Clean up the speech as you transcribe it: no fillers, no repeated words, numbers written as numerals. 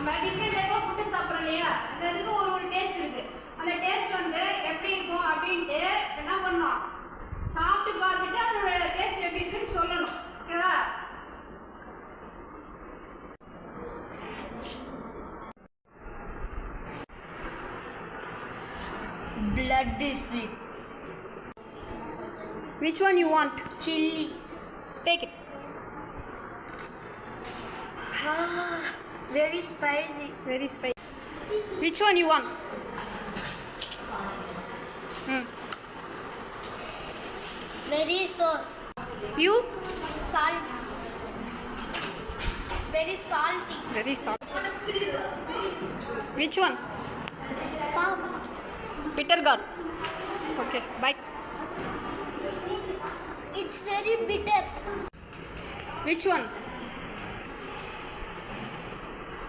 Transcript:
நம்ம different type of food சாப்பிட்றோம் இல்லையா, அந்த இதுக்கு ஒரு டேஸ்ட் இருக்கு. அந்த டேஸ்ட் வந்து எப்படி இருக்கும் அப்படின்ட்டு என்ன பண்ணணும், சாப்பிட்டு பார்த்துட்டு அதோட டேஸ்ட் எப்படி இருக்குன்னு சொல்லணும். ஓகேவா? Blood is sweet. Which one you want? Chili. Take it. Very spicy. Very spicy. Which one you want? Very sour. You? Salt. Very salty. Very soft. Which one? Pop. Bitter gourd. Okay, bye. It's very bitter. Which one?